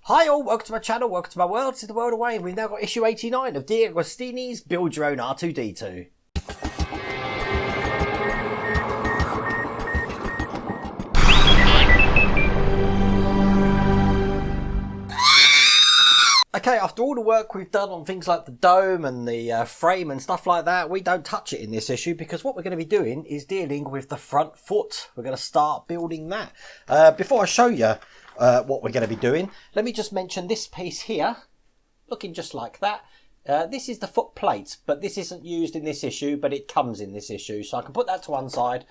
Hi all, welcome to my channel, welcome to my world, this is the world away, and we've now got issue 89 of D. Agostini's Build Your Own R2-D2. Okay, after all the work we've done on things like the dome and the frame and stuff like that, we don't touch it in this issue because what we're going to be doing is dealing with the front foot. We're going to start building that. Before I show you what we're going to be doing, let me just mention this piece here, looking just like that. This is the foot plate, but this isn't used in this issue, but it comes in this issue. So I can put that to one side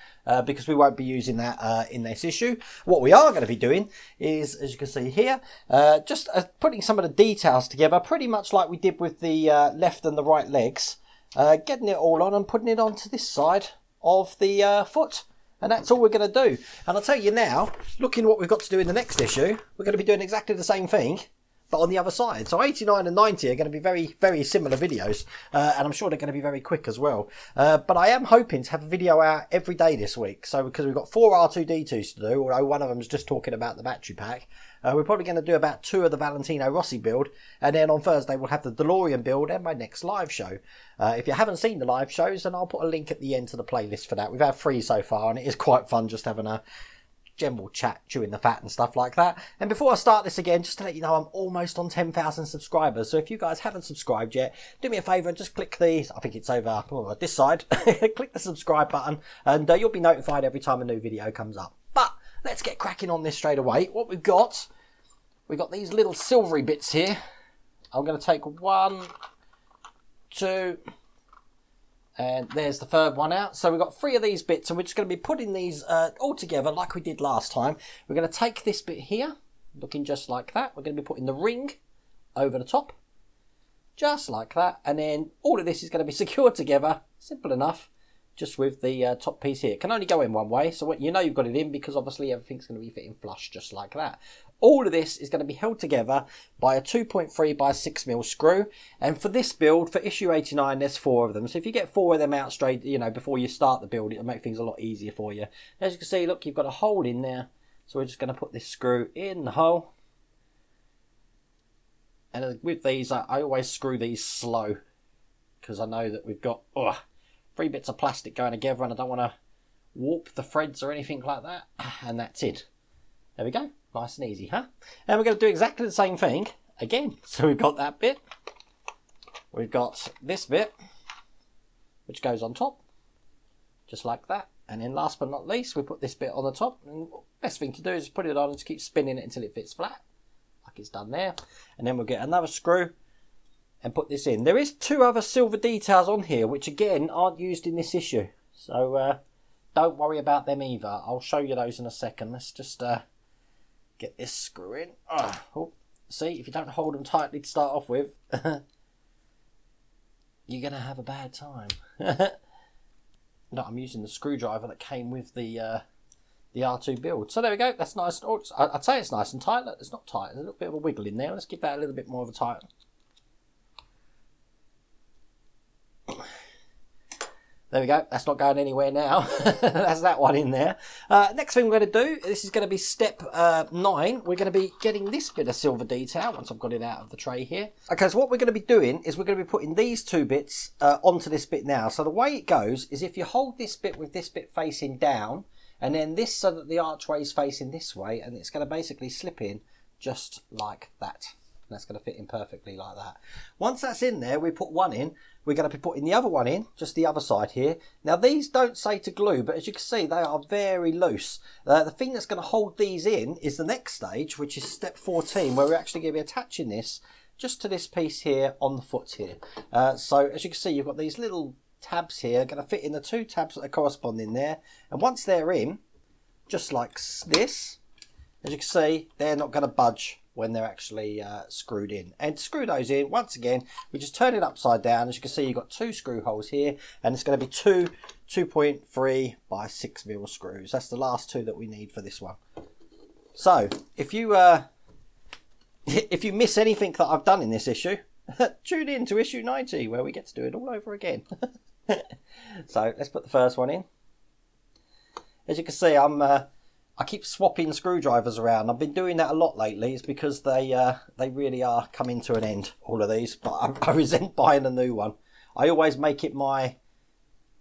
because we won't be using that in this issue. What we are going to be doing is, as you can see here, just putting some of the details together, pretty much like we did with the left and the right legs. Getting it all on and putting it onto this side of the foot. And that's all we're going to do. And I'll tell you now, looking at what we've got to do in the next issue, we're going to be doing exactly the same thing, but on the other side. So 89 and 90 are going to be very, very similar videos, and I'm sure they're going to be very quick as well. But I am hoping to have a video out every day this week. So because we've got 4 R2-D2s to do, although one of them is just talking about the battery pack. We're probably going to do about 2 of the Valentino Rossi build, and then on Thursday we'll have the DeLorean build and my next live show. If you haven't seen the live shows, then I'll put a link at the end to the playlist for that. We've had 3 so far, and it is quite fun just having a general chat, chewing the fat and stuff like that. And before I start this again, just to let you know, I'm almost on 10,000 subscribers. So if you guys haven't subscribed yet, do me a favour and just click the, I think it's over this side, click the subscribe button, and you'll be notified every time a new video comes up. But let's get cracking on this straight away. What we've got these little silvery bits here. I'm going to take 1, 2, and there's the third one out. So we've got 3 of these bits, and we're just going to be putting these all together like we did last time. We're going to take this bit here, looking just like that. We're going to be putting the ring over the top, just like that. And then all of this is going to be secured together, simple enough, just with the top piece here. It can only go in one way, so you know you've got it in because obviously everything's going to be fitting flush just like that. All of this is going to be held together by a 2.3 by 6mm screw. And for this build, for issue 89, there's 4 of them. So if you get 4 of them out straight, you know, before you start the build, it'll make things a lot easier for you. As you can see, look, you've got a hole in there. So we're just going to put this screw in the hole. And with these, I always screw these slow because I know that we've got 3 bits of plastic going together and I don't want to warp the threads or anything like that. And that's it. There we go. Nice and easy, huh? And we're going to do exactly the same thing again. So we've got that bit. We've got this bit, which goes on top, just like that. And then last but not least, we put this bit on the top. And the best thing to do is just put it on and just keep spinning it until it fits flat, like it's done there. And then we'll get another screw and put this in. There is 2 other silver details on here, which again aren't used in this issue. So don't worry about them either. I'll show you those in a second. Let's just get this screw in. Oh, see, if you don't hold them tightly to start off with, you're going to have a bad time. No, I'm using the screwdriver that came with the R2 build. So there we go. That's nice. I'd say it's nice and tight. Look, it's not tight. There's a little bit of a wiggle in there. Let's give that a little bit more of a tight. There we go. That's not going anywhere now. That's that one in there. Next thing we're going to do, this is going to be step 9. We're going to be getting this bit of silver detail once I've got it out of the tray here. Okay, so what we're going to be doing is we're going to be putting these 2 bits onto this bit now. So the way it goes is if you hold this bit with this bit facing down, and then this so that the archway is facing this way, and it's going to basically slip in just like that. And that's going to fit in perfectly like that. Once that's in there, we put one in. We're going to be putting the other one in, just the other side here. Now, these don't say to glue, but as you can see, they are very loose. The thing that's going to hold these in is the next stage, which is step 14, where we're actually going to be attaching this just to this piece here on the foot here. So, as you can see, you've got these little tabs here, going to fit in the 2 tabs that are corresponding there. And once they're in, just like this, as you can see, they're not going to budge when they're actually screwed in. And to screw those in, once again, we just turn it upside down. As you can see, you've got 2 screw holes here, and it's going to be 2 2.3 by 6mm screws. That's the last 2 that we need for this one. So, if you miss anything that I've done in this issue, tune in to issue 90, where we get to do it all over again. So, let's put the first one in. As you can see, I'm I keep swapping screwdrivers around. I've been doing that a lot lately. It's because they really are coming to an end, all of these. But I resent buying a new one. I always make it my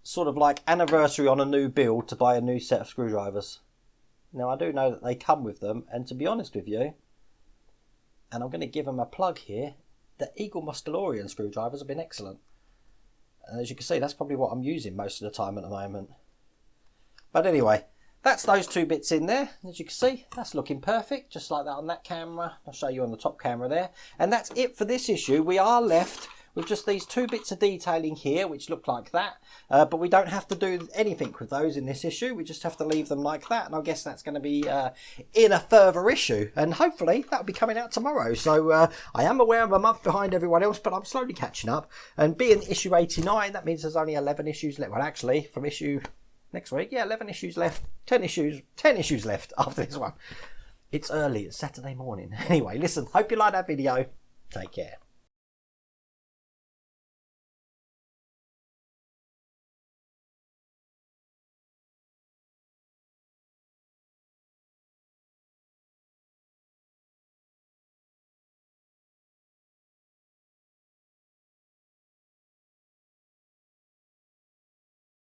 sort of like anniversary on a new build to buy a new set of screwdrivers. Now, I do know that they come with them. And to be honest with you, and I'm going to give them a plug here, the Eagle Mustelorian screwdrivers have been excellent. And as you can see, that's probably what I'm using most of the time at the moment. But anyway, that's those two bits in there. As you can see, that's looking perfect, just like that on that camera. I'll show you on the top camera there. And that's it for this issue. We are left with just these two bits of detailing here, which look like that. But we don't have to do anything with those in this issue. We just have to leave them like that. And I guess that's going to be in a further issue. And hopefully that'll be coming out tomorrow. So I am aware I'm a month behind everyone else, but I'm slowly catching up. And being issue 89, that means there's only 11 issues left. Well, actually, from issue next week, yeah, 11 issues left. 10 issues left after this one. It's early. It's Saturday morning. Anyway, listen, hope you like that video. Take care.